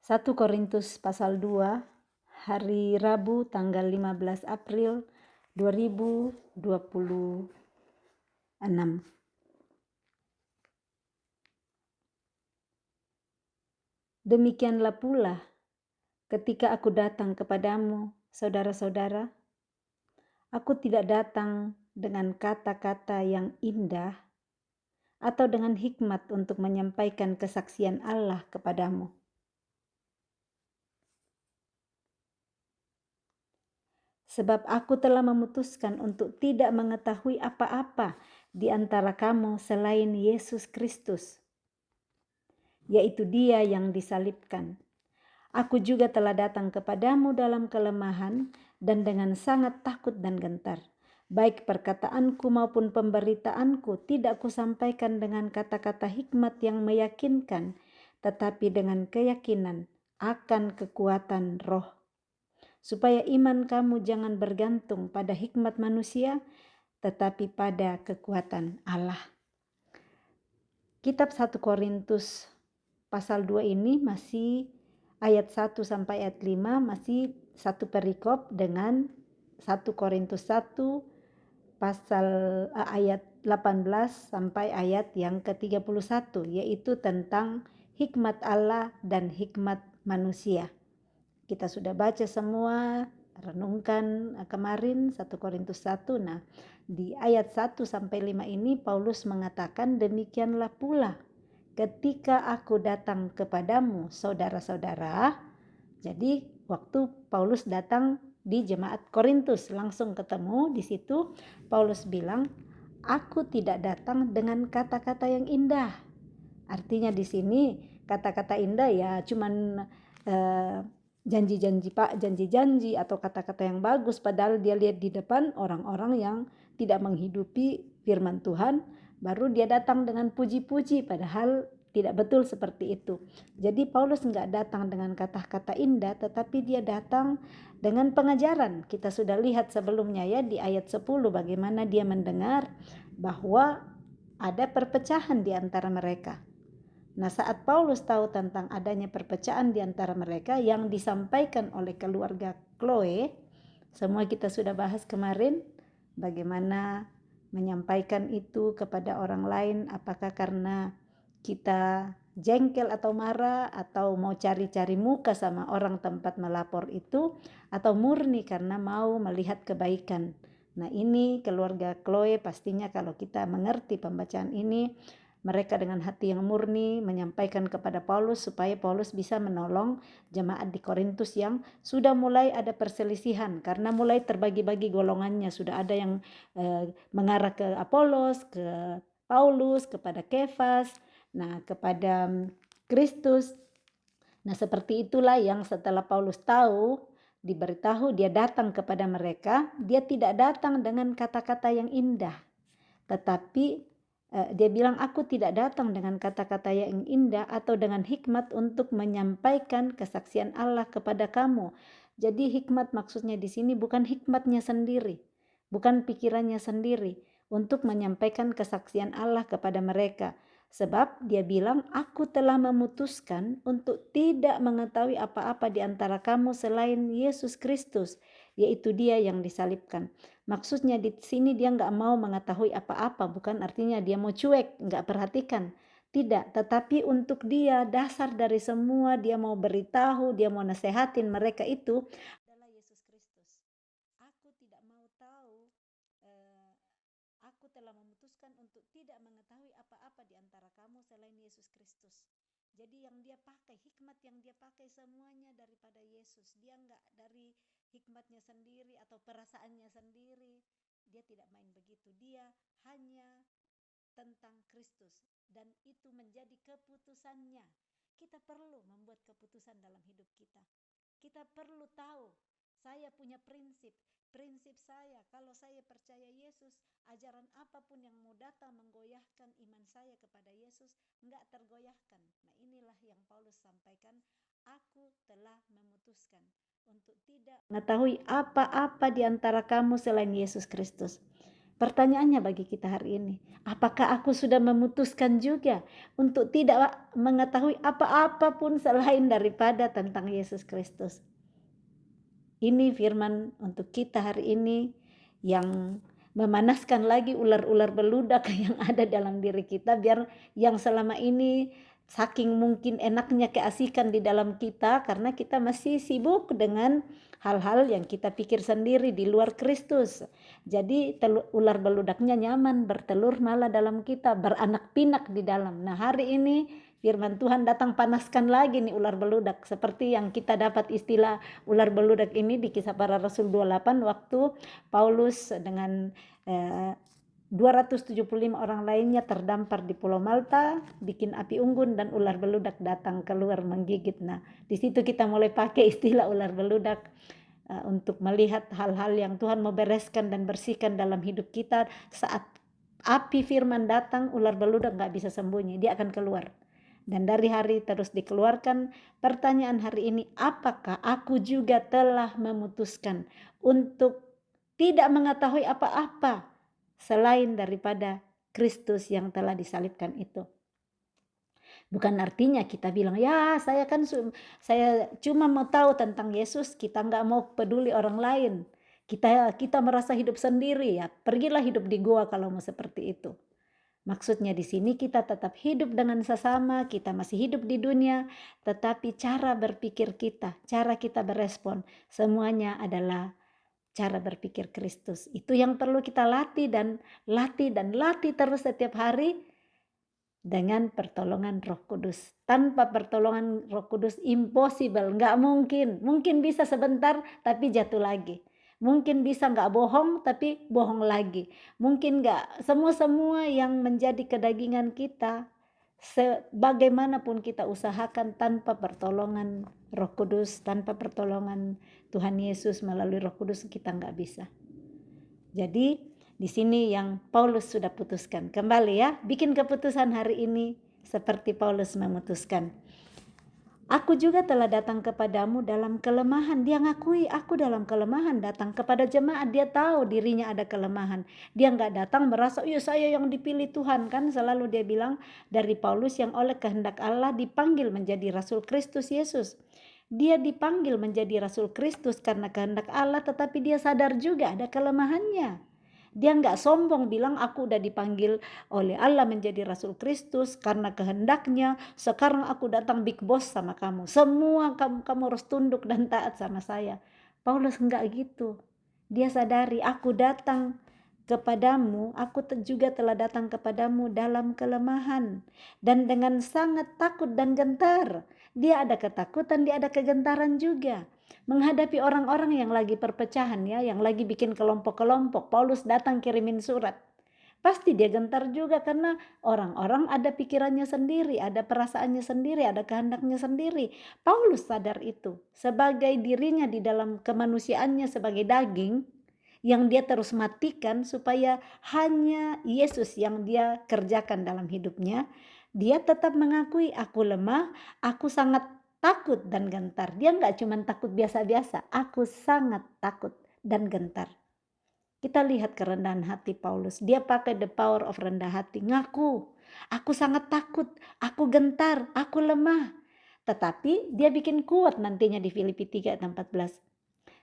1 Korintus pasal 2, hari Rabu tanggal 15 April 2026. Demikianlah pula ketika aku datang kepadamu, saudara-saudara, aku tidak datang dengan kata-kata yang indah atau dengan hikmat untuk menyampaikan kesaksian Allah kepadamu. Sebab aku telah memutuskan untuk tidak mengetahui apa-apa di antara kamu selain Yesus Kristus, yaitu Dia yang disalibkan. Aku juga telah datang kepadamu dalam kelemahan dan dengan sangat takut dan gentar. Baik perkataanku maupun pemberitaanku tidak kusampaikan dengan kata-kata hikmat yang meyakinkan, tetapi dengan keyakinan akan kekuatan roh, supaya iman kamu jangan bergantung pada hikmat manusia, tetapi pada kekuatan Allah. Kitab 1 Korintus pasal 2 ini masih ayat 1 sampai ayat 5 masih satu perikop dengan 1 Korintus 1 pasal ayat 18 sampai ayat yang ke-31, yaitu tentang hikmat Allah dan hikmat manusia. Kita sudah baca semua, renungkan kemarin 1 Korintus 1. Nah, di ayat 1 sampai 5 ini Paulus mengatakan, demikianlah pula ketika aku datang kepadamu, saudara-saudara. Jadi waktu Paulus datang di jemaat Korintus, langsung ketemu di situ, Paulus bilang, aku tidak datang dengan kata-kata yang indah. Artinya di sini kata-kata indah ya cuman janji-janji atau kata-kata yang bagus, padahal dia lihat di depan orang-orang yang tidak menghidupi firman Tuhan, baru dia datang dengan puji-puji, padahal tidak betul seperti itu. Jadi Paulus enggak datang dengan kata-kata indah, tetapi dia datang dengan pengajaran. Kita sudah lihat sebelumnya ya di ayat 10 bagaimana dia mendengar bahwa ada perpecahan di antara mereka. Nah, saat Paulus tahu tentang adanya perpecahan di antara mereka yang disampaikan oleh keluarga Chloe, semua kita sudah bahas kemarin, bagaimana menyampaikan itu kepada orang lain, apakah karena kita jengkel atau marah, atau mau cari-cari muka sama orang tempat melapor itu, atau murni karena mau melihat kebaikan. Nah, ini keluarga Chloe pastinya kalau kita mengerti pembacaan ini, mereka dengan hati yang murni menyampaikan kepada Paulus supaya Paulus bisa menolong jemaat di Korintus yang sudah mulai ada perselisihan karena mulai terbagi-bagi golongannya. Sudah ada yang mengarah ke Apolos, ke Paulus, kepada Kefas, nah kepada Kristus. Nah seperti itulah yang setelah Paulus tahu, diberitahu, dia datang kepada mereka. Dia tidak datang dengan kata-kata yang indah, tetapi dia bilang, aku tidak datang dengan kata-kata yang indah atau dengan hikmat untuk menyampaikan kesaksian Allah kepada kamu. Jadi hikmat maksudnya di sini bukan hikmatnya sendiri, bukan pikirannya sendiri untuk menyampaikan kesaksian Allah kepada mereka. Sebab dia bilang, aku telah memutuskan untuk tidak mengetahui apa-apa di antara kamu selain Yesus Kristus, yaitu Dia yang disalibkan. Maksudnya di sini dia nggak mau mengetahui apa-apa, bukan artinya dia mau cuek, nggak perhatikan. Tidak, tetapi untuk dia dasar dari semua dia mau beritahu, dia mau nasehatin mereka itu adalah Yesus Kristus. Aku tidak mau tahu, aku telah memutuskan untuk tidak mengetahui apa-apa di antara kamu selain Yesus Kristus. Jadi yang dia pakai, hikmat yang dia pakai semuanya daripada Yesus. Dia nggak dari hikmatnya sendiri atau perasaannya sendiri. Dia tidak main begitu. Dia hanya tentang Kristus. Dan itu menjadi keputusannya. Kita perlu membuat keputusan dalam hidup kita. Kita perlu tahu, saya punya prinsip. Prinsip saya, kalau saya percaya Yesus, ajaran apapun yang mau datang menggoyahkan iman saya kepada Yesus, enggak tergoyahkan. Nah inilah yang Paulus sampaikan, aku telah memutuskan untuk tidak mengetahui apa-apa di antara kamu selain Yesus Kristus. Pertanyaannya bagi kita hari ini, apakah aku sudah memutuskan juga untuk tidak mengetahui apa-apa pun selain daripada tentang Yesus Kristus? Ini firman untuk kita hari ini yang memanaskan lagi ular-ular beludak yang ada dalam diri kita, biar yang selama ini saking mungkin enaknya keasikan di dalam kita karena kita masih sibuk dengan hal-hal yang kita pikir sendiri di luar Kristus. Jadi ular beludaknya nyaman bertelur malah dalam kita, beranak pinak di dalam. Nah, hari ini firman Tuhan datang panaskan lagi nih ular beludak, seperti yang kita dapat istilah ular beludak ini di Kisah Para Rasul 28 waktu Paulus dengan 275 orang lainnya terdampar di Pulau Malta, bikin api unggun dan ular beludak datang keluar menggigit. Nah, di situ kita mulai pakai istilah ular beludak untuk melihat hal-hal yang Tuhan mau bereskan dan bersihkan dalam hidup kita. Saat api firman datang, ular beludak gak bisa sembunyi, dia akan keluar. Dan dari hari terus dikeluarkan. Pertanyaan hari ini, apakah aku juga telah memutuskan untuk tidak mengetahui apa-apa selain daripada Kristus yang telah disalibkan itu? Bukan artinya kita bilang, ya saya cuma mau tahu tentang Yesus, kita nggak mau peduli orang lain. Kita merasa hidup sendiri, ya pergilah hidup di gua kalau mau seperti itu. Maksudnya di sini kita tetap hidup dengan sesama, kita masih hidup di dunia, tetapi cara berpikir kita, cara kita berespon, semuanya adalah cara berpikir Kristus. Itu yang perlu kita latih dan latih terus setiap hari dengan pertolongan Roh Kudus. Tanpa pertolongan Roh Kudus impossible, nggak mungkin. Mungkin bisa sebentar tapi jatuh lagi. Mungkin bisa nggak bohong tapi bohong lagi. Mungkin nggak semua yang menjadi kedagingan kita, sebagaimanapun kita usahakan tanpa pertolongan Roh Kudus, tanpa pertolongan Tuhan Yesus melalui Roh Kudus kita nggak bisa. Jadi di sini yang Paulus sudah putuskan. Kembali ya, bikin keputusan hari ini seperti Paulus memutuskan. Aku juga telah datang kepadamu dalam kelemahan. Dia ngakui aku dalam kelemahan datang kepada jemaat. Dia tahu dirinya ada kelemahan. Dia nggak datang merasa, iya saya yang dipilih Tuhan. Kan selalu dia bilang dari Paulus yang oleh kehendak Allah dipanggil menjadi Rasul Kristus Yesus. Dia dipanggil menjadi Rasul Kristus karena kehendak Allah, tetapi dia sadar juga ada kelemahannya. Dia nggak sombong bilang aku udah dipanggil oleh Allah menjadi Rasul Kristus karena kehendaknya. Sekarang aku datang big boss sama kamu. Semua kamu harus tunduk dan taat sama saya. Paulus nggak gitu. Dia sadari aku datang kepadamu, aku juga telah datang kepadamu dalam kelemahan dan dengan sangat takut dan gentar. Dia ada ketakutan, dia ada kegentaran juga. Menghadapi orang-orang yang lagi perpecahan ya, yang lagi bikin kelompok-kelompok. Paulus datang kirimin surat. Pasti dia gentar juga karena orang-orang ada pikirannya sendiri, ada perasaannya sendiri, ada kehendaknya sendiri. Paulus sadar itu sebagai dirinya di dalam kemanusiaannya sebagai daging yang dia terus matikan supaya hanya Yesus yang dia kerjakan dalam hidupnya. Dia tetap mengakui aku lemah, aku sangat takut dan gentar. Dia nggak cuma takut biasa-biasa, aku sangat takut dan gentar. Kita lihat kerendahan hati Paulus. Dia pakai the power of rendah hati. Ngaku, aku sangat takut, aku gentar, aku lemah. Tetapi dia bikin kuat nantinya di Filipi 3 ayat 14.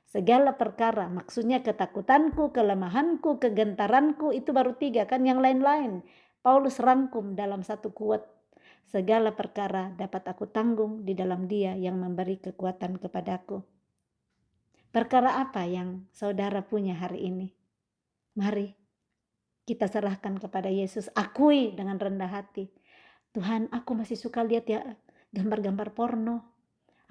Segala perkara, maksudnya ketakutanku, kelemahanku, kegentaranku, itu baru 3 kan, yang lain-lain. Paulus rangkum dalam satu kuat. Segala perkara dapat aku tanggung di dalam Dia yang memberi kekuatan kepadaku. Perkara apa yang saudara punya hari ini? Mari kita serahkan kepada Yesus. Akui dengan rendah hati. Tuhan, aku masih suka lihat ya gambar-gambar porno.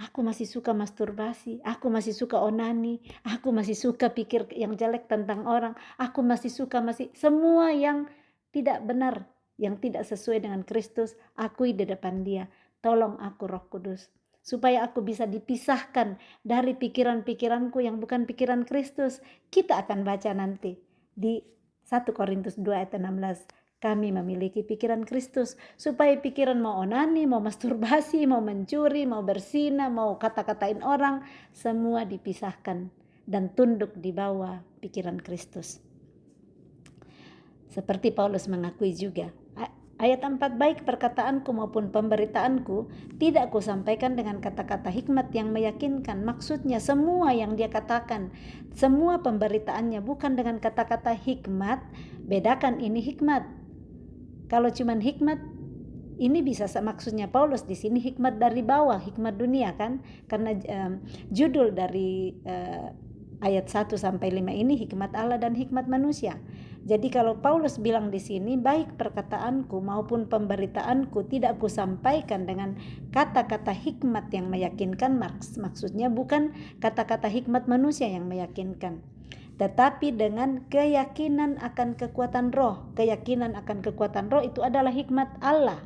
Aku masih suka masturbasi. Aku masih suka onani. Aku masih suka pikir yang jelek tentang orang. Aku masih suka semua yang tidak benar, yang tidak sesuai dengan Kristus, akui di depan Dia. Tolong aku Roh Kudus, supaya aku bisa dipisahkan dari pikiran-pikiranku yang bukan pikiran Kristus. Kita akan baca nanti di 1 Korintus 2 ayat 16. Kami memiliki pikiran Kristus, supaya pikiran mau onani, mau masturbasi, mau mencuri, mau berzina, mau kata-katain orang, semua dipisahkan dan tunduk di bawah pikiran Kristus. Seperti Paulus mengakui juga, ayat 4, baik perkataanku maupun pemberitaanku tidak kusampaikan dengan kata-kata hikmat yang meyakinkan. Maksudnya semua yang dia katakan, semua pemberitaannya bukan dengan kata-kata hikmat. Bedakan ini hikmat. Kalau cuman hikmat, ini bisa maksudnya Paulus di sini hikmat dari bawah, hikmat dunia kan? Karena judul dari ayat 1 sampai 5 ini hikmat Allah dan hikmat manusia. Jadi kalau Paulus bilang di sini, baik perkataanku maupun pemberitaanku tidak kusampaikan dengan kata-kata hikmat yang meyakinkan, maksudnya bukan kata-kata hikmat manusia yang meyakinkan, tetapi dengan keyakinan akan kekuatan roh. Keyakinan akan kekuatan roh itu adalah hikmat Allah.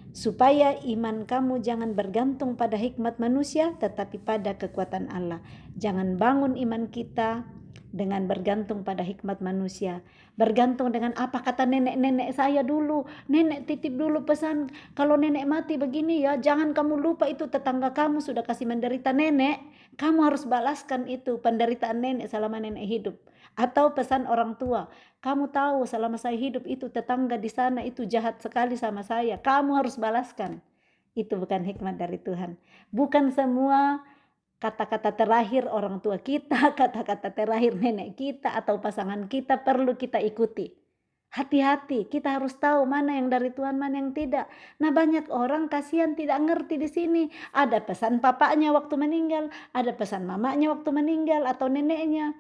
Supaya iman kamu jangan bergantung pada hikmat manusia, tetapi pada kekuatan Allah. Jangan bangun iman kita dengan bergantung pada hikmat manusia, bergantung dengan apa kata nenek-nenek saya dulu. Nenek titip dulu pesan, kalau nenek mati begini ya, jangan kamu lupa itu tetangga kamu sudah kasih menderita nenek, kamu harus balaskan itu penderitaan nenek selama nenek hidup. Atau pesan orang tua, kamu tahu selama saya hidup itu tetangga di sana itu jahat sekali sama saya, kamu harus balaskan. Itu bukan hikmat dari Tuhan. Bukan semua kata-kata terakhir orang tua kita, kata-kata terakhir nenek kita atau pasangan kita perlu kita ikuti. Hati-hati, kita harus tahu mana yang dari Tuhan, mana yang tidak. Nah, banyak orang kasihan tidak ngerti di sini. Ada pesan papanya waktu meninggal, ada pesan mamanya waktu meninggal atau neneknya.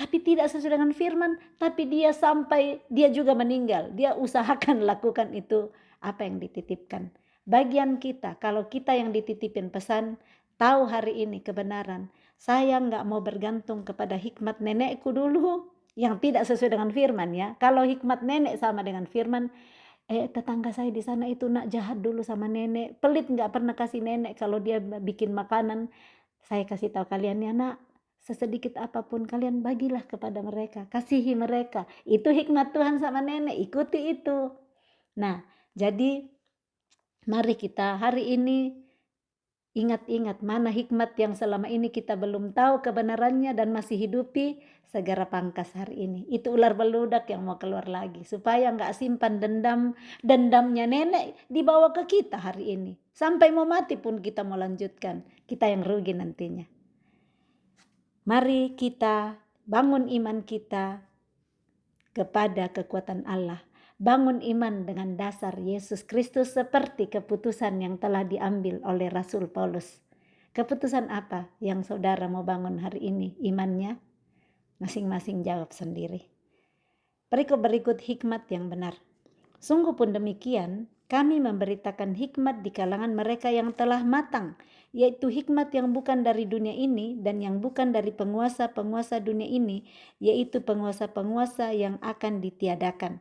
Tapi tidak sesuai dengan firman, tapi dia sampai dia juga meninggal. Dia usahakan lakukan itu apa yang dititipkan. Bagian kita, kalau kita yang dititipin pesan, tahu hari ini kebenaran. Saya nggak mau bergantung kepada hikmat nenekku dulu yang tidak sesuai dengan firman ya. Kalau hikmat nenek sama dengan firman, tetangga saya di sana itu nak jahat dulu sama nenek, pelit nggak pernah kasih nenek kalau dia bikin makanan. Saya kasih tahu kalian ya nak, sesedikit apapun kalian bagilah kepada mereka, kasihi mereka. Itu hikmat Tuhan sama nenek, ikuti itu. Nah, jadi mari kita hari ini ingat-ingat mana hikmat yang selama ini kita belum tahu kebenarannya dan masih hidupi, segera pangkas hari ini. Itu ular beludak yang mau keluar lagi, supaya nggak simpan dendamnya nenek dibawa ke kita hari ini. Sampai mau mati pun kita mau lanjutkan, kita yang rugi nantinya. Mari kita bangun iman kita kepada kekuatan Allah. Bangun iman dengan dasar Yesus Kristus seperti keputusan yang telah diambil oleh Rasul Paulus. Keputusan apa yang saudara mau bangun hari ini imannya? Masing-masing jawab sendiri. Berikut hikmat yang benar. Sungguh pun demikian, kami memberitakan hikmat di kalangan mereka yang telah matang, yaitu hikmat yang bukan dari dunia ini dan yang bukan dari penguasa-penguasa dunia ini, yaitu penguasa-penguasa yang akan ditiadakan.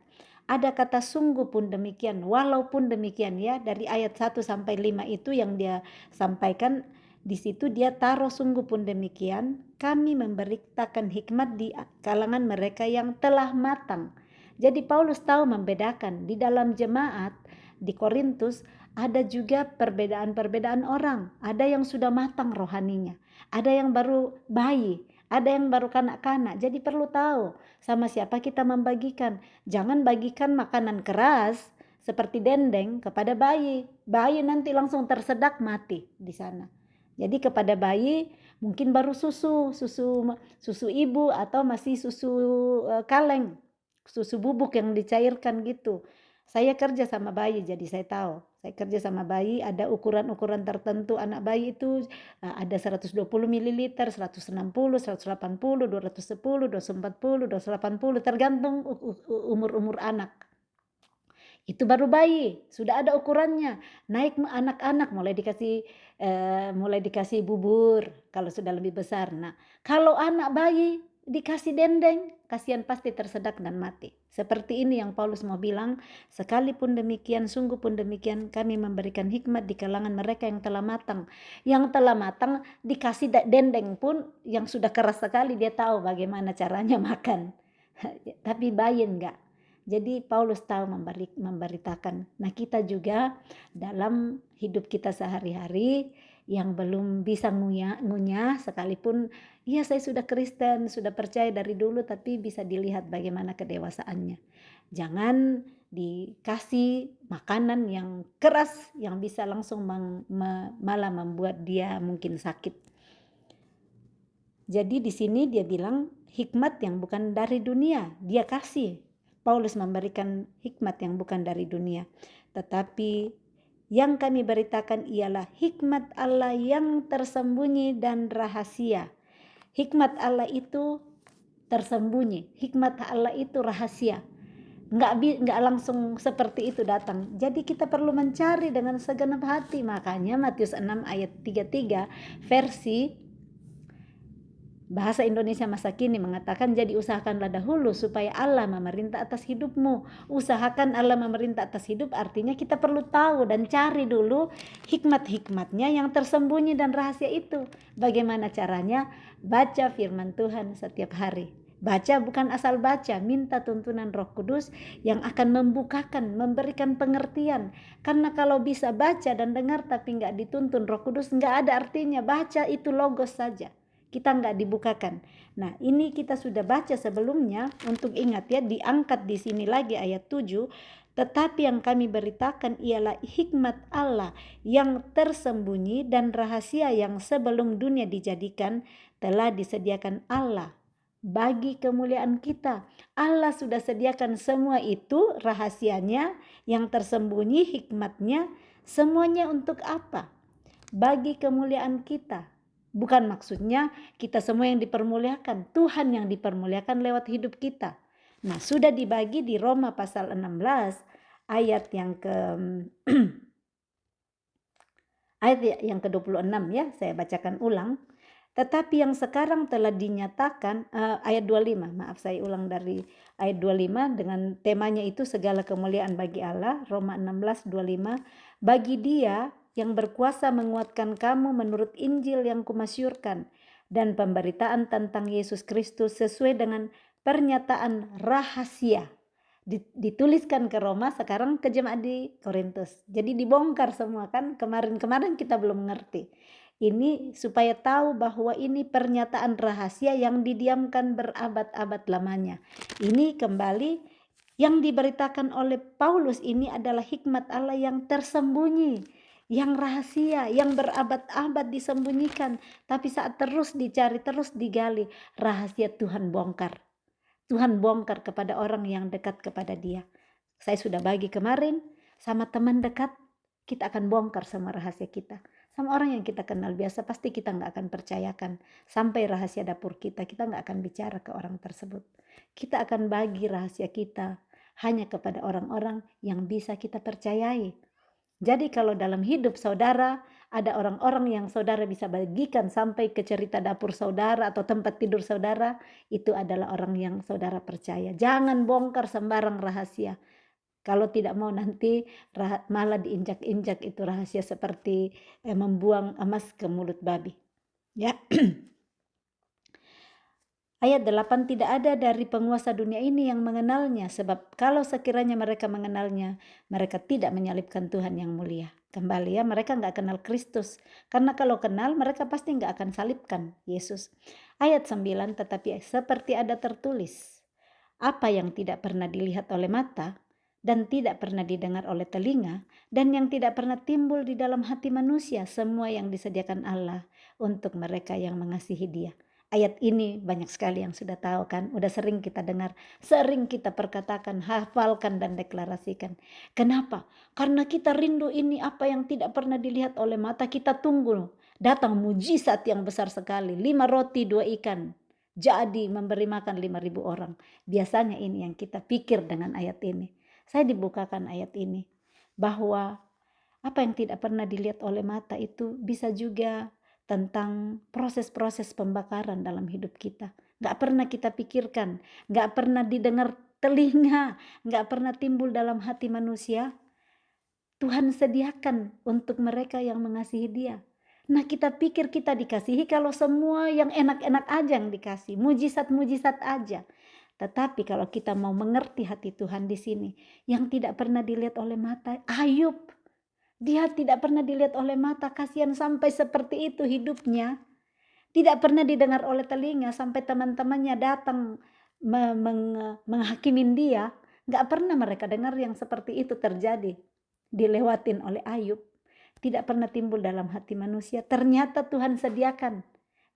Ada kata sungguh pun demikian, walaupun demikian ya, dari ayat 1 sampai 5 itu yang dia sampaikan, di situ dia taruh sungguh pun demikian, kami memberitakan hikmat di kalangan mereka yang telah matang. Jadi Paulus tahu membedakan di dalam jemaat di Korintus ada juga perbedaan-perbedaan orang. Ada yang sudah matang rohaninya, ada yang baru bayi, ada yang baru kanak-kanak. Jadi perlu tahu sama siapa kita membagikan. Jangan bagikan makanan keras seperti dendeng kepada bayi. Bayi nanti langsung tersedak mati di sana. Jadi kepada bayi mungkin baru susu ibu atau masih susu kaleng, susu bubuk yang dicairkan gitu. Saya kerja sama bayi, jadi saya tahu. Saya kerja sama bayi, ada ukuran-ukuran tertentu. Anak bayi itu ada 120 ml, 160, 180, 210, 240, 280, tergantung umur anak. Itu baru bayi, sudah ada ukurannya. Naik anak-anak mulai dikasih bubur kalau sudah lebih besar. Nah, kalau anak bayi dikasih dendeng, kasihan pasti tersedak dan mati. Seperti ini yang Paulus mau bilang, sekalipun demikian, sungguh pun demikian, kami memberikan hikmat di kalangan mereka yang telah matang. Yang telah matang dikasih dendeng pun yang sudah keras sekali, dia tahu bagaimana caranya makan. Tapi bayi enggak. Jadi Paulus tahu memberitakan. Nah, kita juga dalam hidup kita sehari-hari yang belum bisa ngunyah sekalipun iya saya sudah Kristen, sudah percaya dari dulu, tapi bisa dilihat bagaimana kedewasaannya. Jangan dikasih makanan yang keras yang bisa langsung malah membuat dia mungkin sakit. Jadi di sini dia bilang hikmat yang bukan dari dunia, dia kasih. Paulus memberikan hikmat yang bukan dari dunia. Tetapi yang kami beritakan ialah hikmat Allah yang tersembunyi dan rahasia. Hikmat Allah itu tersembunyi, hikmat Allah itu rahasia. Nggak langsung seperti itu datang. Jadi kita perlu mencari dengan segenap hati. Makanya Matius 6 ayat 33 versi Bahasa Indonesia masa kini mengatakan, jadi usahakanlah dahulu supaya Allah memerintah atas hidupmu. Usahakan Allah memerintah atas hidup artinya kita perlu tahu dan cari dulu hikmat-hikmatnya yang tersembunyi dan rahasia itu. Bagaimana caranya? Baca firman Tuhan setiap hari. Baca bukan asal baca, minta tuntunan Roh Kudus yang akan membukakan, memberikan pengertian. Karena kalau bisa baca dan dengar tapi nggak dituntun Roh Kudus, nggak ada artinya. Baca itu logos saja. Kita nggak dibukakan. Nah, ini kita sudah baca sebelumnya. Untuk ingat ya, diangkat di sini lagi ayat 7. Tetapi yang kami beritakan ialah hikmat Allah yang tersembunyi dan rahasia yang sebelum dunia dijadikan telah disediakan Allah bagi kemuliaan kita. Allah sudah sediakan semua itu, rahasianya yang tersembunyi, hikmatnya, semuanya untuk apa? Bagi kemuliaan kita. Bukan maksudnya kita semua yang dipermuliakan, Tuhan yang dipermuliakan lewat hidup kita. Nah, sudah dibagi di Roma pasal 16 ayat yang ke-26 ya, saya bacakan ulang. Tetapi yang sekarang telah dinyatakan, ayat 25, maaf saya ulang dari ayat 25 dengan temanya itu segala kemuliaan bagi Allah, Roma 16:25, bagi Dia yang berkuasa menguatkan kamu menurut Injil yang kumasyurkan dan pemberitaan tentang Yesus Kristus sesuai dengan pernyataan rahasia. Dituliskan ke Roma, sekarang ke jemaat di Korintus. Jadi dibongkar semua kan, kemarin kita belum mengerti. Ini supaya tahu bahwa ini pernyataan rahasia yang didiamkan berabad-abad lamanya. Ini kembali yang diberitakan oleh Paulus ini adalah hikmat Allah yang tersembunyi, yang rahasia, yang berabad-abad disembunyikan. Tapi saat terus dicari, terus digali, rahasia Tuhan bongkar. Tuhan bongkar kepada orang yang dekat kepada Dia. Saya sudah bagi kemarin, sama teman dekat, kita akan bongkar sama rahasia kita. Sama orang yang kita kenal biasa, pasti kita nggak akan percayakan. Sampai rahasia dapur kita nggak akan bicara ke orang tersebut. Kita akan bagi rahasia kita hanya kepada orang-orang yang bisa kita percayai. Jadi kalau dalam hidup saudara, ada orang-orang yang saudara bisa bagikan sampai ke cerita dapur saudara atau tempat tidur saudara, itu adalah orang yang saudara percaya. Jangan bongkar sembarang rahasia. Kalau tidak mau nanti malah diinjak-injak itu rahasia seperti membuang emas ke mulut babi. Ya. Ayat 8, tidak ada dari penguasa dunia ini yang mengenalnya, sebab kalau sekiranya mereka mengenalnya, mereka tidak menyalibkan Tuhan yang mulia. Kembali ya, mereka nggak kenal Kristus. Karena kalau kenal, mereka pasti nggak akan salibkan Yesus. Ayat 9, tetapi seperti ada tertulis, apa yang tidak pernah dilihat oleh mata, dan tidak pernah didengar oleh telinga, dan yang tidak pernah timbul di dalam hati manusia, semua yang disediakan Allah untuk mereka yang mengasihi Dia. Ayat ini banyak sekali yang sudah tahu kan, udah sering kita dengar, sering kita perkatakan, hafalkan dan deklarasikan. Kenapa? Karena kita rindu ini apa yang tidak pernah dilihat oleh mata, kita tunggu. Datang mujizat yang besar sekali, 5 roti 2 ikan. Jadi memberi makan 5.000 orang. Biasanya ini yang kita pikir dengan ayat ini. Saya dibukakan ayat ini, bahwa apa yang tidak pernah dilihat oleh mata itu bisa juga tentang proses-proses pembakaran dalam hidup kita. Gak pernah kita pikirkan, gak pernah didengar telinga, gak pernah timbul dalam hati manusia. Tuhan sediakan untuk mereka yang mengasihi Dia. Nah, kita pikir kita dikasihi kalau semua yang enak-enak aja yang dikasih, mujizat-mujizat aja. Tetapi kalau kita mau mengerti hati Tuhan di sini, yang tidak pernah dilihat oleh mata, Ayub. Dia tidak pernah dilihat oleh mata, kasihan sampai seperti itu hidupnya. Tidak pernah didengar oleh telinga sampai teman-temannya datang menghakimin dia. Gak pernah mereka dengar yang seperti itu terjadi. Dilewatin oleh Ayub. Tidak pernah timbul dalam hati manusia. Ternyata Tuhan sediakan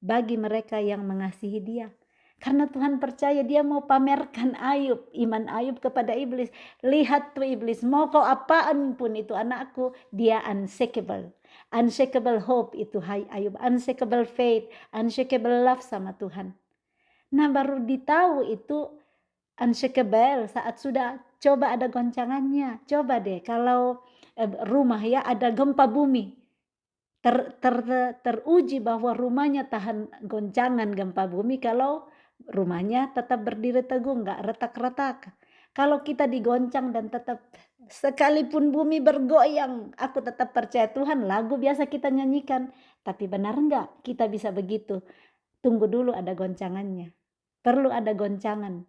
bagi mereka yang mengasihi dia. Karena Tuhan percaya, dia mau pamerkan Ayub, iman Ayub kepada iblis. Lihat tuh iblis, mau kau apaan pun itu anakku, dia unshakable. Unshakable hope itu hai Ayub, unshakable faith, unshakable love sama Tuhan. Nah baru ditahu itu unshakable saat sudah coba ada goncangannya. Coba deh kalau rumah ya ada gempa bumi. Teruji bahwa rumahnya tahan goncangan gempa bumi kalau rumahnya tetap berdiri teguh, nggak retak-retak. Kalau kita digoncang dan tetap sekalipun bumi bergoyang, aku tetap percaya Tuhan. Lagu biasa kita nyanyikan, tapi benar nggak kita bisa begitu? Tunggu dulu ada goncangannya. Perlu ada goncangan,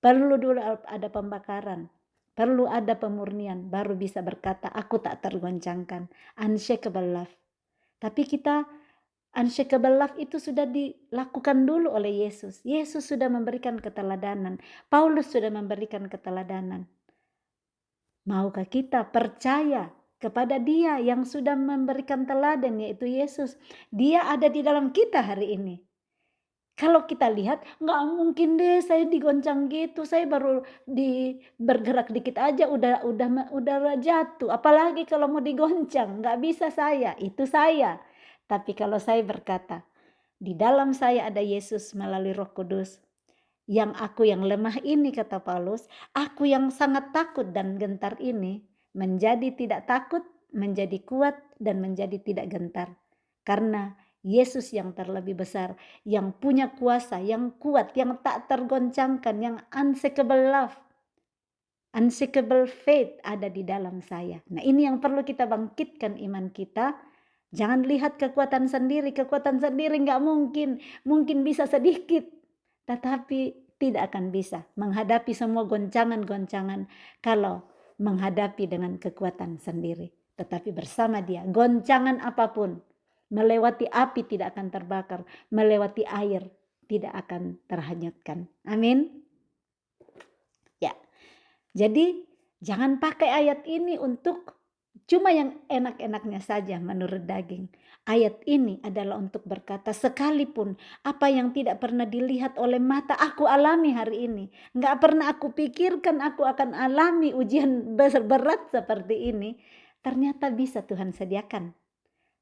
perlu dulu ada pembakaran, perlu ada pemurnian, baru bisa berkata aku tak tergoncangkan. Unshakable love. Tapi kita unshakable love itu sudah dilakukan dulu oleh Yesus. Yesus sudah memberikan keteladanan. Paulus sudah memberikan keteladanan. Maukah kita percaya kepada dia yang sudah memberikan teladan, yaitu Yesus? Dia ada di dalam kita hari ini. Kalau kita lihat, nggak mungkin deh saya digoncang gitu. Saya baru bergerak dikit aja udah jatuh. Apalagi kalau mau digoncang, nggak bisa saya. Itu saya. Tapi kalau saya berkata, di dalam saya ada Yesus melalui Roh Kudus. Yang aku yang lemah ini, kata Paulus, aku yang sangat takut dan gentar ini, menjadi tidak takut, menjadi kuat, dan menjadi tidak gentar. Karena Yesus yang terlebih besar, yang punya kuasa, yang kuat, yang tak tergoncangkan, yang unshakable love, unshakable faith ada di dalam saya. Nah ini yang perlu kita bangkitkan iman kita. Jangan lihat kekuatan sendiri nggak mungkin. Mungkin bisa sedikit, tetapi tidak akan bisa menghadapi semua goncangan-goncangan kalau menghadapi dengan kekuatan sendiri. Tetapi bersama dia, goncangan apapun, melewati api tidak akan terbakar, melewati air tidak akan terhanyutkan. Amin. Ya. Jadi jangan pakai ayat ini untuk cuma yang enak-enaknya saja menurut daging. Ayat ini adalah untuk berkata, sekalipun apa yang tidak pernah dilihat oleh mata aku alami hari ini. Nggak pernah aku pikirkan aku akan alami ujian berat seperti ini. Ternyata bisa Tuhan sediakan.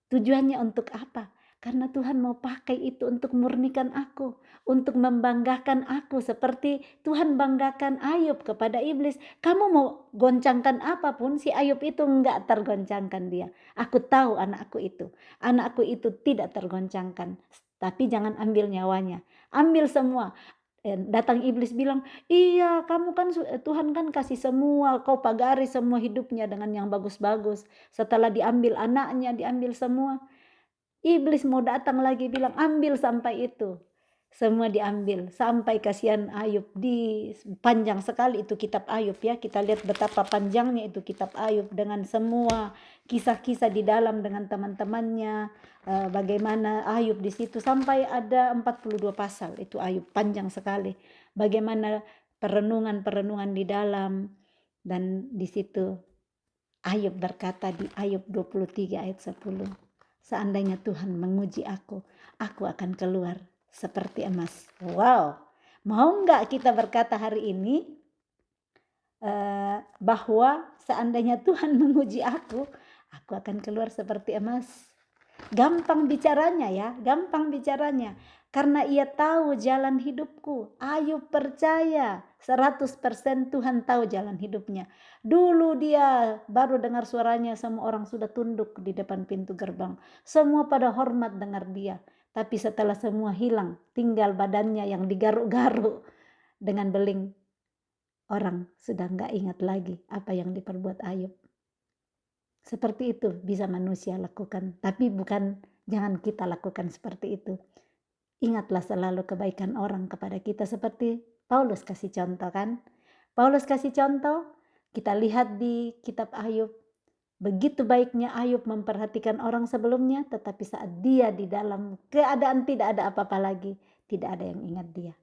Tujuannya untuk apa? Karena Tuhan mau pakai itu untuk murnikan aku, untuk membanggakan aku seperti Tuhan banggakan Ayub kepada iblis. Kamu mau goncangkan apapun, si Ayub itu enggak tergoncangkan dia. Aku tahu anakku itu tidak tergoncangkan. Tapi jangan ambil nyawanya, ambil semua. Datang iblis bilang, iya kamu kan Tuhan kan kasih semua, kau pagari semua hidupnya dengan yang bagus-bagus. Setelah diambil anaknya, diambil semua. Iblis mau datang lagi bilang, ambil sampai itu. Semua diambil, sampai kasihan Ayub. Panjang sekali itu kitab Ayub ya. Kita lihat betapa panjangnya itu kitab Ayub dengan semua kisah-kisah di dalam dengan teman-temannya. Bagaimana Ayub di situ sampai ada 42 pasal itu Ayub, panjang sekali. Bagaimana perenungan-perenungan di dalam, dan di situ Ayub berkata di Ayub 23 ayat 10. Seandainya Tuhan menguji aku akan keluar seperti emas. Wow, mau nggak kita berkata hari ini bahwa seandainya Tuhan menguji aku akan keluar seperti emas. Gampang bicaranya ya, gampang bicaranya. Karena ia tahu jalan hidupku. Ayub percaya 100% Tuhan tahu jalan hidupnya. Dulu dia baru dengar suaranya, semua orang sudah tunduk di depan pintu gerbang. Semua pada hormat dengar dia. Tapi setelah semua hilang, tinggal badannya yang digaruk-garuk dengan beling. Orang sudah gak ingat lagi apa yang diperbuat Ayub. Seperti itu bisa manusia lakukan. Tapi jangan kita lakukan seperti itu. Ingatlah selalu kebaikan orang kepada kita seperti Paulus kasih contoh kan. Paulus kasih contoh, kita lihat di kitab Ayub. Begitu baiknya Ayub memperhatikan orang sebelumnya, tetapi saat dia di dalam keadaan tidak ada apa-apa lagi, tidak ada yang ingat dia.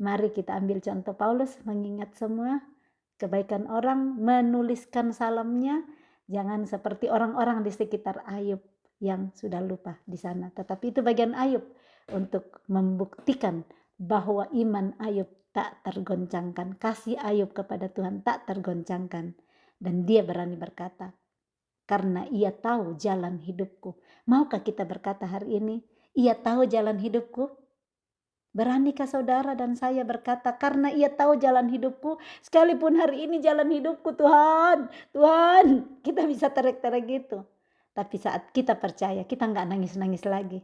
Mari kita ambil contoh Paulus, mengingat semua kebaikan orang, menuliskan salamnya. Jangan seperti orang-orang di sekitar Ayub yang sudah lupa di sana. Tetapi itu bagian Ayub untuk membuktikan bahwa iman Ayub tak tergoncangkan. Kasih Ayub kepada Tuhan tak tergoncangkan. Dan dia berani berkata, karena ia tahu jalan hidupku. Maukah kita berkata hari ini, ia tahu jalan hidupku? Beranikah saudara dan saya berkata, karena ia tahu jalan hidupku, sekalipun hari ini jalan hidupku Tuhan, Tuhan, kita bisa teriak-teriak gitu. Tapi saat kita percaya, kita nggak nangis-nangis lagi.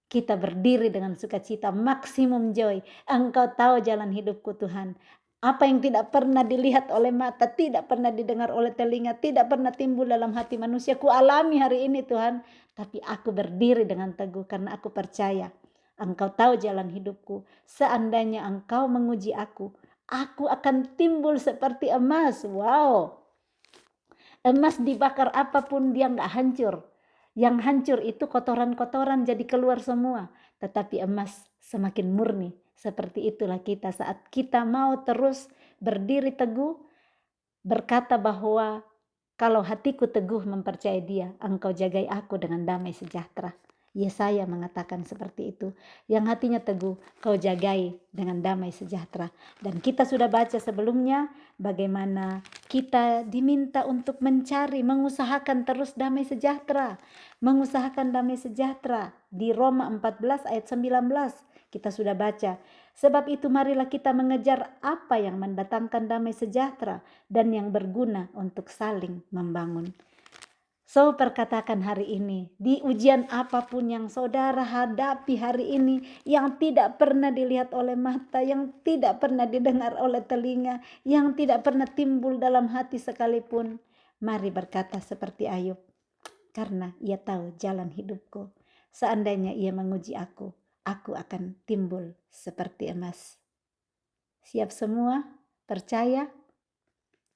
Kita berdiri dengan sukacita, maksimum joy. Engkau tahu jalan hidupku Tuhan. Apa yang tidak pernah dilihat oleh mata, tidak pernah didengar oleh telinga, tidak pernah timbul dalam hati manusia, ku alami hari ini Tuhan. Tapi aku berdiri dengan teguh karena aku percaya Engkau tahu jalan hidupku. Seandainya Engkau menguji aku akan timbul seperti emas. Wow. Emas dibakar apapun dia nggak hancur. Yang hancur itu kotoran-kotoran jadi keluar semua. Tetapi emas semakin murni. Seperti itulah kita saat kita mau terus berdiri teguh. Berkata bahwa kalau hatiku teguh mempercayai dia, Engkau jagai aku dengan damai sejahtera. Yesaya mengatakan seperti itu. Yang hatinya teguh, kau jagai dengan damai sejahtera. Dan kita sudah baca sebelumnya bagaimana kita diminta untuk mencari, mengusahakan terus damai sejahtera. Mengusahakan damai sejahtera. Di Roma 14 ayat 19 kita sudah baca. Sebab itu marilah kita mengejar apa yang mendatangkan damai sejahtera dan yang berguna untuk saling membangun. So perkatakan hari ini, di ujian apapun yang saudara hadapi hari ini, yang tidak pernah dilihat oleh mata, yang tidak pernah didengar oleh telinga, yang tidak pernah timbul dalam hati sekalipun, mari berkata seperti Ayub, karena ia tahu jalan hidupku. Seandainya ia menguji aku akan timbul seperti emas. Siap semua? Percaya?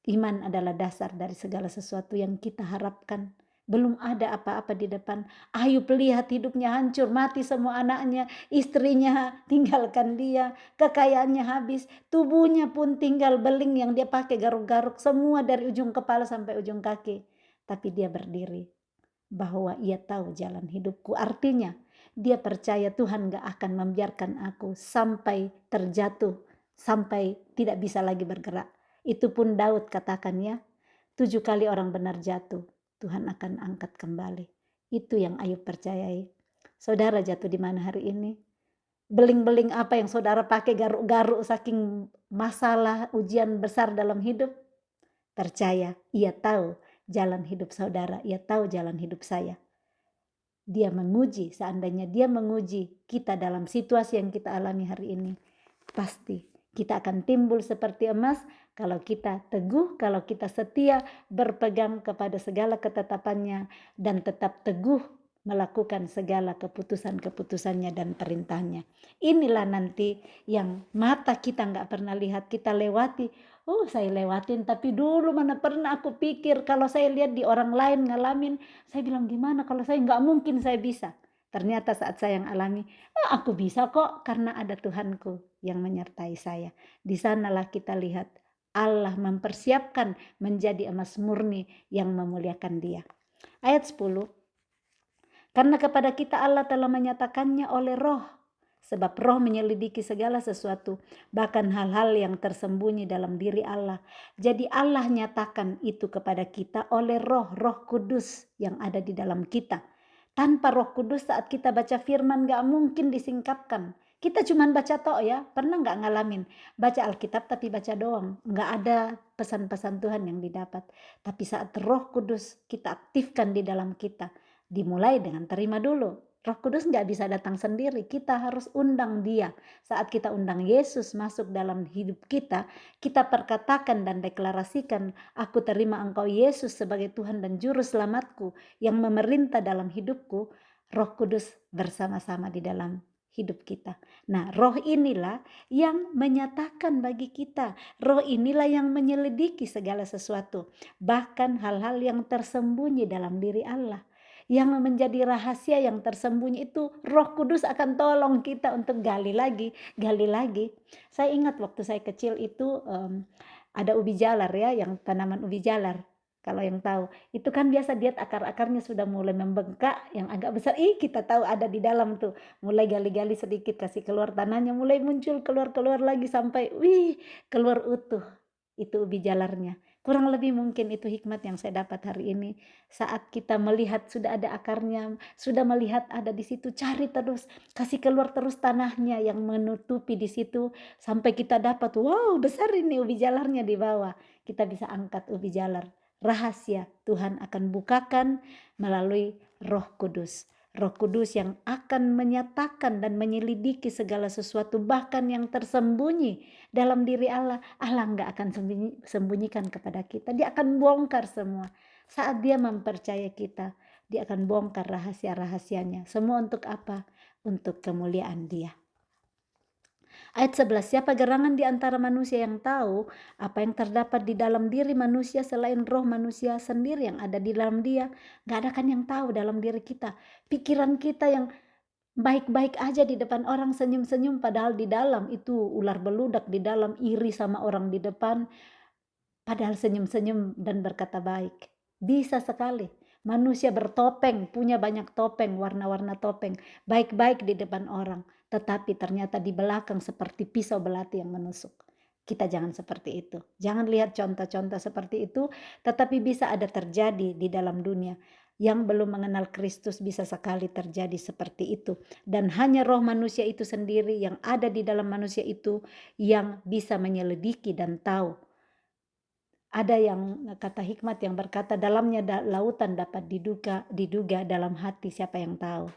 Iman adalah dasar dari segala sesuatu yang kita harapkan. Belum ada apa-apa di depan. Ayub lihat hidupnya hancur, mati semua anaknya, istrinya tinggalkan dia, kekayaannya habis, tubuhnya pun tinggal beling yang dia pakai garuk-garuk, semua dari ujung kepala sampai ujung kaki. Tapi dia berdiri bahwa ia tahu jalan hidupku. Artinya dia percaya Tuhan gak akan membiarkan aku sampai terjatuh, sampai tidak bisa lagi bergerak. Itu pun Daud katakan ya, 7 kali orang benar jatuh, Tuhan akan angkat kembali. Itu yang Ayub percayai. Saudara jatuh di mana hari ini? Beling-beling apa yang saudara pakai garuk-garuk saking masalah ujian besar dalam hidup? Percaya, ia tahu jalan hidup saudara, ia tahu jalan hidup saya. Dia menguji, seandainya dia menguji kita dalam situasi yang kita alami hari ini, pasti kita akan timbul seperti emas kalau kita teguh, kalau kita setia berpegang kepada segala ketetapannya dan tetap teguh melakukan segala keputusan-keputusannya dan perintahnya. Inilah nanti yang mata kita nggak pernah lihat, kita lewati. Oh, saya lewatin, tapi dulu mana pernah aku pikir kalau saya lihat di orang lain ngalamin, saya bilang gimana kalau saya nggak mungkin saya bisa. Ternyata saat saya yang alami, aku bisa kok karena ada Tuhanku yang menyertai saya. Di sanalah kita lihat Allah mempersiapkan menjadi emas murni yang memuliakan dia. Ayat 10. Karena kepada kita Allah telah menyatakannya oleh Roh. Sebab Roh menyelidiki segala sesuatu, bahkan hal-hal yang tersembunyi dalam diri Allah. Jadi Allah nyatakan itu kepada kita oleh Roh, Roh Kudus yang ada di dalam kita. Tanpa Roh Kudus saat kita baca firman gak mungkin disingkapkan. Kita cuman baca tok ya, pernah gak ngalamin? Baca Alkitab tapi baca doang, gak ada pesan-pesan Tuhan yang didapat. Tapi saat Roh Kudus kita aktifkan di dalam kita, dimulai dengan terima dulu. Roh Kudus gak bisa datang sendiri, kita harus undang dia. Saat kita undang Yesus masuk dalam hidup kita, kita perkatakan dan deklarasikan, aku terima engkau Yesus sebagai Tuhan dan Juru Selamatku yang memerintah dalam hidupku. Roh Kudus bersama-sama di dalam hidup kita. Nah, roh inilah yang menyatakan bagi kita. Roh inilah yang menyelidiki segala sesuatu. Bahkan hal-hal yang tersembunyi dalam diri Allah. Yang menjadi rahasia yang tersembunyi itu Roh Kudus akan tolong kita untuk gali lagi, gali lagi. Saya ingat waktu saya kecil itu ada ubi jalar ya, yang tanaman ubi jalar. Kalau yang tahu, itu kan biasa dia akar-akarnya sudah mulai membengkak, yang agak besar, kita tahu ada di dalam tuh. Mulai gali-gali sedikit, kasih keluar tanahnya, mulai muncul keluar-keluar lagi sampai, keluar utuh. Itu ubi jalarnya. Kurang lebih mungkin itu hikmat yang saya dapat hari ini. Saat kita melihat sudah ada akarnya, sudah melihat ada di situ, cari terus, kasih keluar terus tanahnya yang menutupi di situ sampai kita dapat, wow besar ini ubi jalarnya di bawah. Kita bisa angkat ubi jalar. Rahasia Tuhan akan bukakan melalui Roh Kudus. Roh Kudus yang akan menyatakan dan menyelidiki segala sesuatu, bahkan yang tersembunyi dalam diri Allah. Allah nggak akan sembunyikan kepada kita. Dia akan bongkar semua. Saat dia mempercayai kita, dia akan bongkar rahasia-rahasianya. Semua untuk apa? Untuk kemuliaan dia. Ayat 11, siapa gerangan di antara manusia yang tahu apa yang terdapat di dalam diri manusia selain roh manusia sendiri yang ada di dalam dia? Gak ada kan yang tahu dalam diri kita. Pikiran kita yang baik-baik aja di depan orang, senyum-senyum, padahal di dalam itu ular beludak, di dalam iri sama orang di depan, padahal senyum-senyum dan berkata baik. Bisa sekali. Manusia bertopeng, punya banyak topeng, warna-warna topeng, baik-baik di depan orang, tetapi ternyata di belakang seperti pisau belati yang menusuk. Kita jangan seperti itu. Jangan lihat contoh-contoh seperti itu, tetapi bisa ada terjadi di dalam dunia. Yang belum mengenal Kristus bisa sekali terjadi seperti itu. Dan hanya roh manusia itu sendiri yang ada di dalam manusia itu yang bisa menyelidiki dan tahu. Ada yang kata hikmat yang berkata, dalamnya lautan dapat diduga dalam hati, siapa yang tahu.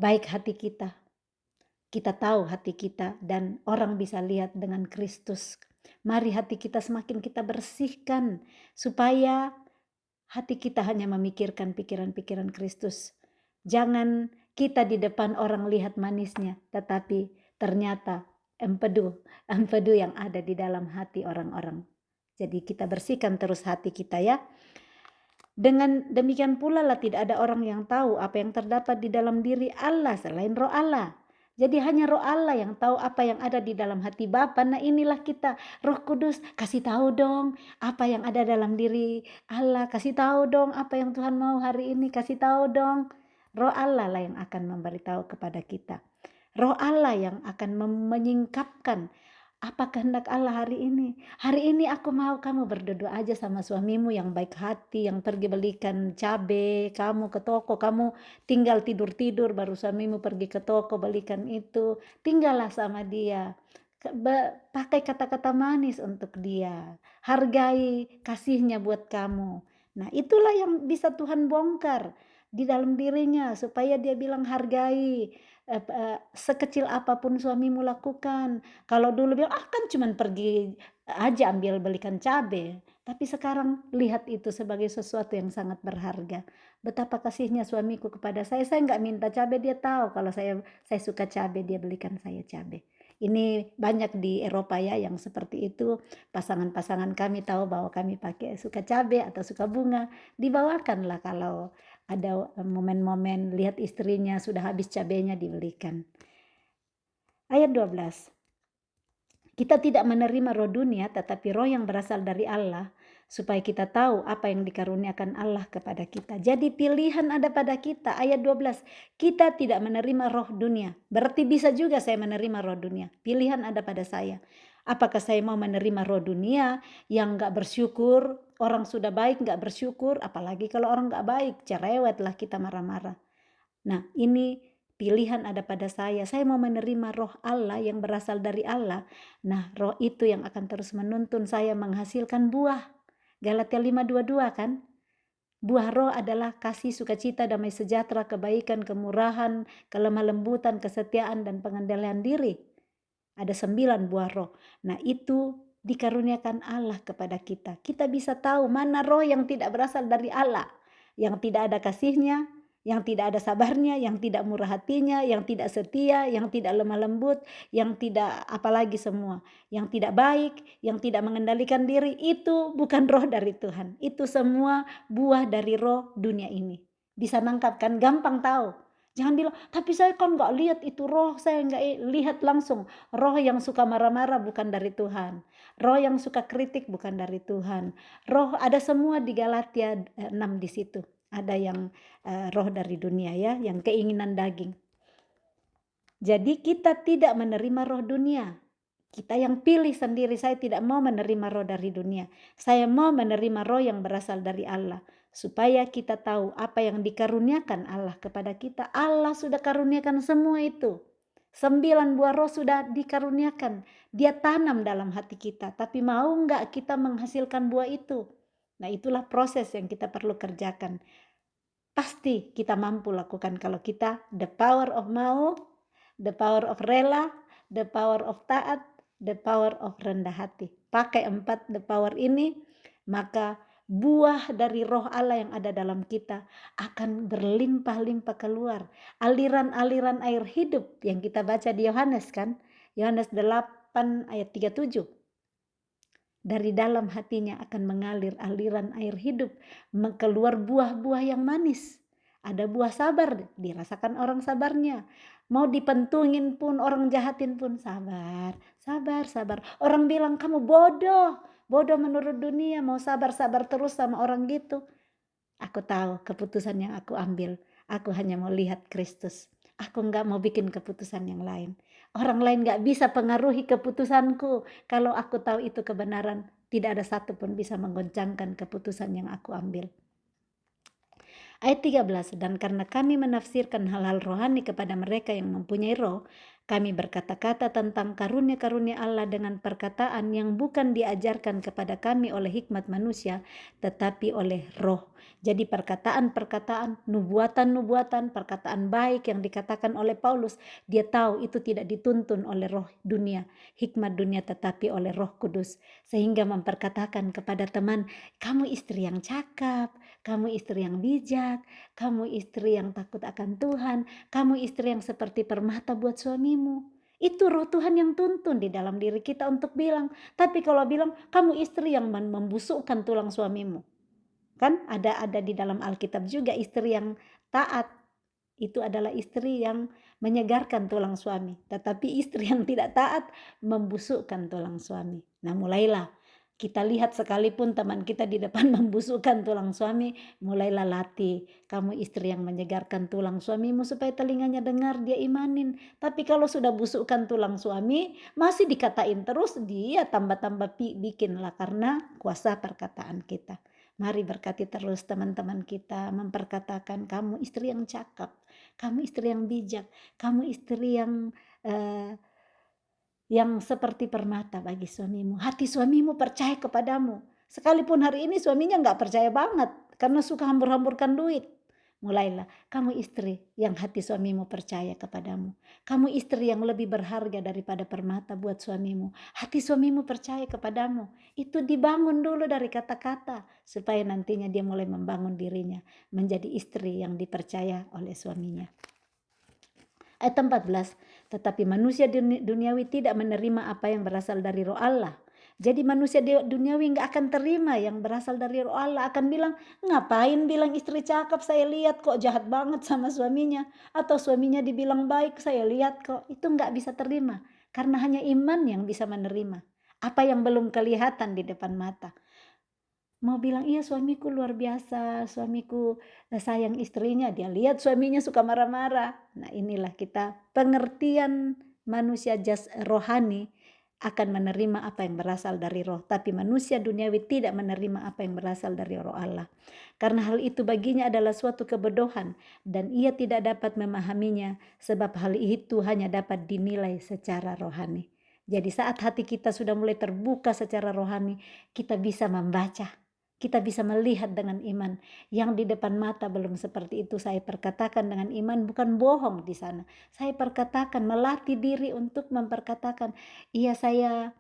Baik hati kita tahu hati kita, dan orang bisa lihat dengan Kristus. Mari hati kita semakin kita bersihkan, supaya hati kita hanya memikirkan pikiran-pikiran Kristus. Jangan kita di depan orang lihat manisnya, tetapi ternyata empedu yang ada di dalam hati orang-orang. Jadi kita bersihkan terus hati kita ya. Dengan demikian pula lah tidak ada orang yang tahu apa yang terdapat di dalam diri Allah selain roh Allah. Jadi hanya roh Allah yang tahu apa yang ada di dalam hati Bapa. Nah inilah kita, Roh Kudus, kasih tahu dong apa yang ada dalam diri Allah. Kasih tahu dong apa yang Tuhan mau hari ini. Kasih tahu dong. Roh Allah lah yang akan memberitahu kepada kita. Roh Allah yang akan menyingkapkan apa kehendak Allah hari ini. Hari ini aku mau kamu berdua aja sama suamimu yang baik hati, yang pergi belikan cabai, kamu ke toko, kamu tinggal tidur-tidur, baru suamimu pergi ke toko belikan itu. Tinggallah sama dia. Pakai kata-kata manis untuk dia. Hargai kasihnya buat kamu. Nah itulah yang bisa Tuhan bongkar di dalam dirinya, supaya dia bilang hargai. Sekecil apapun suamimu lakukan. Kalau dulu bilang kan cuman pergi aja ambil belikan cabai, tapi sekarang lihat itu sebagai sesuatu yang sangat berharga. Betapa kasihnya suamiku kepada saya nggak minta cabai, dia tahu kalau saya suka cabai, dia belikan saya cabai. Ini banyak di Eropa ya yang seperti itu. Pasangan-pasangan kami tahu bahwa kami suka cabai atau suka bunga, dibawakanlah kalau ada momen-momen lihat istrinya sudah habis cabenya, dibelikan. Ayat 12. Kita tidak menerima roh dunia, tetapi roh yang berasal dari Allah, supaya kita tahu apa yang dikaruniakan Allah kepada kita. Jadi pilihan ada pada kita. Ayat 12. Kita tidak menerima roh dunia. Berarti bisa juga saya menerima roh dunia. Pilihan ada pada saya. Apakah saya mau menerima roh dunia yang gak bersyukur, orang sudah baik gak bersyukur, apalagi kalau orang gak baik, cerewetlah kita marah-marah. Nah ini pilihan ada pada saya mau menerima roh Allah yang berasal dari Allah. Nah roh itu yang akan terus menuntun saya menghasilkan buah. Galatia 5:22 kan? Buah roh adalah kasih, sukacita, damai sejahtera, kebaikan, kemurahan, kelemah lembutan, kesetiaan, dan pengendalian diri. Ada 9 buah roh. Nah itu dikaruniakan Allah kepada kita. Kita bisa tahu mana roh yang tidak berasal dari Allah, yang tidak ada kasihnya, yang tidak ada sabarnya, yang tidak murah hatinya, yang tidak setia, yang tidak lemah lembut, yang tidak apalagi semua, yang tidak baik, yang tidak mengendalikan diri, itu bukan roh dari Tuhan. Itu semua buah dari roh dunia ini. Bisa nangkap kan, gampang tahu. Jangan bilang, tapi saya kan nggak lihat itu roh, saya nggak lihat langsung. Roh yang suka marah-marah bukan dari Tuhan. Roh yang suka kritik bukan dari Tuhan. Roh ada semua di Galatia 6 di situ. Ada yang roh dari dunia ya, yang keinginan daging. Jadi kita tidak menerima roh dunia. Kita yang pilih sendiri, saya tidak mau menerima roh dari dunia. Saya mau menerima roh yang berasal dari Allah. Supaya kita tahu apa yang dikaruniakan Allah kepada kita. Allah sudah karuniakan semua itu. 9 buah roh sudah dikaruniakan. Dia tanam dalam hati kita. Tapi mau enggak kita menghasilkan buah itu? Nah, itulah proses yang kita perlu kerjakan. Pasti kita mampu lakukan kalau kita the power of mau, the power of rela, the power of taat, the power of rendah hati. Pakai 4 the power ini, maka buah dari roh Allah yang ada dalam kita akan berlimpah-limpah keluar. Aliran-aliran air hidup yang kita baca di Yohanes kan, Yohanes 8 ayat 37. Dari dalam hatinya akan mengalir aliran air hidup, keluar buah-buah yang manis. Ada buah sabar, dirasakan orang sabarnya. Mau dipentungin pun, orang jahatin pun sabar, sabar, sabar. Orang bilang kamu bodoh, bodoh menurut dunia, mau sabar-sabar terus sama orang gitu. Aku tahu keputusan yang aku ambil, aku hanya mau lihat Kristus. Aku nggak mau bikin keputusan yang lain. Orang lain gak bisa pengaruhi keputusanku. Kalau aku tahu itu kebenaran, tidak ada satu pun bisa menggoncangkan keputusan yang aku ambil. Ayat 13, dan karena kami menafsirkan hal-hal rohani kepada mereka yang mempunyai roh, kami berkata-kata tentang karunia-karunia Allah dengan perkataan yang bukan diajarkan kepada kami oleh hikmat manusia, tetapi oleh roh. Jadi perkataan-perkataan, nubuatan-nubuatan, perkataan baik yang dikatakan oleh Paulus, dia tahu itu tidak dituntun oleh roh dunia, hikmat dunia, tetapi oleh Roh Kudus. Sehingga memperkatakan kepada teman, kamu istri yang cakap, kamu istri yang bijak, kamu istri yang takut akan Tuhan, kamu istri yang seperti permata buat suamimu. Itu roh Tuhan yang tuntun di dalam diri kita untuk bilang. Tapi kalau bilang kamu istri yang membusukkan tulang suamimu. Kan ada di dalam Alkitab juga istri yang taat. Itu adalah istri yang menyegarkan tulang suami. Tetapi istri yang tidak taat membusukkan tulang suami. Nah, mulailah kita lihat sekalipun teman kita di depan membusukkan tulang suami, mulailah latih. Kamu istri yang menyegarkan tulang suamimu supaya telinganya dengar, dia imanin. Tapi kalau sudah busukkan tulang suami, masih dikatain terus, dia tambah-tambah bikinlah karena kuasa perkataan kita. Mari berkati terus teman-teman kita memperkatakan kamu istri yang cakap, kamu istri yang bijak, kamu istri yang seperti permata bagi suamimu. Hati suamimu percaya kepadamu. Sekalipun hari ini suaminya gak percaya banget karena suka hambur-hamburkan duit. Mulailah, kamu istri yang hati suamimu percaya kepadamu. Kamu istri yang lebih berharga daripada permata buat suamimu. Hati suamimu percaya kepadamu. Itu dibangun dulu dari kata-kata supaya nantinya dia mulai membangun dirinya menjadi istri yang dipercaya oleh suaminya. Ayat 14, tetapi manusia duniawi tidak menerima apa yang berasal dari roh Allah. Jadi manusia duniawi gak akan terima yang berasal dari roh Allah. Akan bilang, ngapain bilang istri cakap, saya lihat kok jahat banget sama suaminya. Atau suaminya dibilang baik, saya lihat kok. Itu gak bisa terima. Karena hanya iman yang bisa menerima apa yang belum kelihatan di depan mata. Mau bilang, iya suamiku luar biasa, suamiku sayang istrinya, dia lihat suaminya suka marah-marah. Nah, inilah kita pengertian manusia rohani akan menerima apa yang berasal dari roh. Tapi manusia duniawi tidak menerima apa yang berasal dari roh Allah. Karena hal itu baginya adalah suatu kebodohan dan ia tidak dapat memahaminya sebab hal itu hanya dapat dinilai secara rohani. Jadi saat hati kita sudah mulai terbuka secara rohani, kita bisa membaca. Kita bisa melihat dengan iman. Yang di depan mata belum seperti itu. Saya perkatakan dengan iman, bukan bohong di sana. Saya perkatakan, melatih diri untuk memperkatakan, iya saya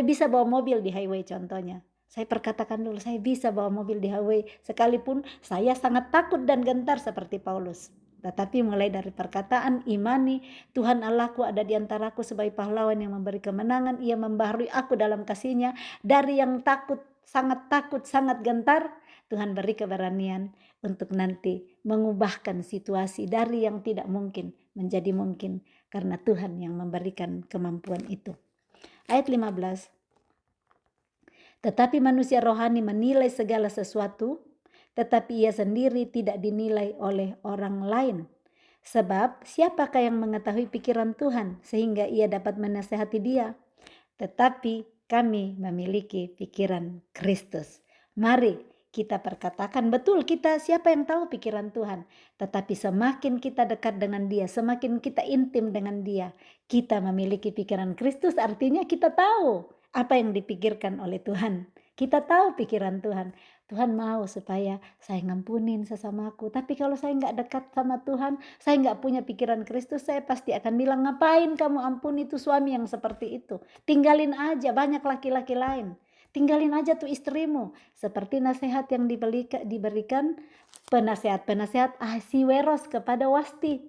bisa bawa mobil di highway contohnya. Saya perkatakan dulu, saya bisa bawa mobil di highway sekalipun saya sangat takut dan gentar seperti Paulus. Tetapi mulai dari perkataan imani, Tuhan Allahku ada di antaraku sebagai pahlawan yang memberi kemenangan. Ia membaharui aku dalam kasih-Nya. Dari yang takut, sangat gentar, Tuhan beri keberanian untuk nanti mengubahkan situasi dari yang tidak mungkin menjadi mungkin. Karena Tuhan yang memberikan kemampuan itu. Ayat 15. Tetapi manusia rohani menilai segala sesuatu, tetapi ia sendiri tidak dinilai oleh orang lain. Sebab siapakah yang mengetahui pikiran Tuhan sehingga ia dapat menasehati dia? Tetapi kami memiliki pikiran Kristus. Mari kita perkatakan, betul, kita siapa yang tahu pikiran Tuhan. Tetapi semakin kita dekat dengan dia, semakin kita intim dengan dia, kita memiliki pikiran Kristus, artinya kita tahu apa yang dipikirkan oleh Tuhan. Kita tahu pikiran Tuhan. Tuhan mau supaya saya ngampunin sesamaku. Tapi kalau saya nggak dekat sama Tuhan, saya nggak punya pikiran Kristus, saya pasti akan bilang, ngapain kamu ampuni tuh suami yang seperti itu. Tinggalin aja, banyak laki-laki lain. Tinggalin aja tuh istrimu. Seperti nasihat yang diberikan penasehat-penasehat Ahasiweros kepada Wasti.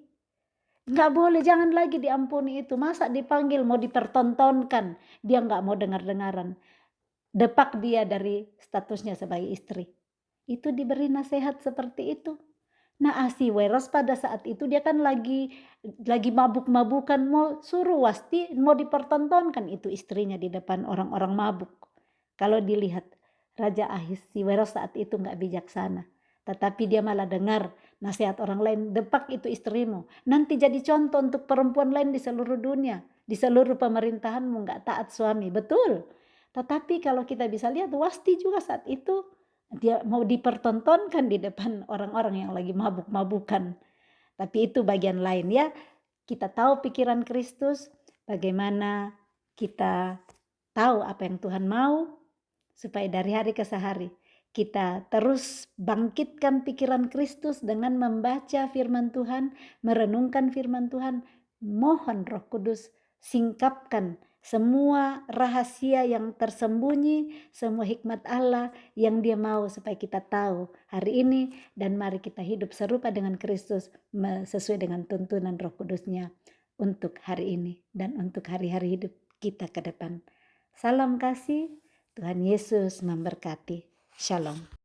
Nggak boleh, jangan lagi diampuni itu. Masa dipanggil mau dipertontonkan, dia nggak mau dengar-dengaran. Depak dia dari statusnya sebagai istri. Itu diberi nasihat seperti itu. Nah, Ahasiweros pada saat itu dia kan lagi mabuk-mabukan, mau suruh Wasti mau dipertontonkan itu istrinya di depan orang-orang mabuk. Kalau dilihat Raja Ahasiweros saat itu nggak bijaksana, tetapi dia malah dengar nasihat orang lain, depak itu istrimu, nanti jadi contoh untuk perempuan lain di seluruh dunia, di seluruh pemerintahanmu nggak taat suami, betul. Tetapi kalau kita bisa lihat, Wasti juga saat itu dia mau dipertontonkan di depan orang-orang yang lagi mabuk-mabukan. Tapi itu bagian lain ya. Kita tahu pikiran Kristus, bagaimana kita tahu apa yang Tuhan mau, supaya dari hari ke hari kita terus bangkitkan pikiran Kristus dengan membaca firman Tuhan, merenungkan firman Tuhan. Mohon Roh Kudus singkapkan semua rahasia yang tersembunyi, semua hikmat Allah yang Dia mau supaya kita tahu hari ini, dan mari kita hidup serupa dengan Kristus sesuai dengan tuntunan Roh Kudus-Nya untuk hari ini dan untuk hari-hari hidup kita ke depan. Salam kasih, Tuhan Yesus memberkati. Shalom.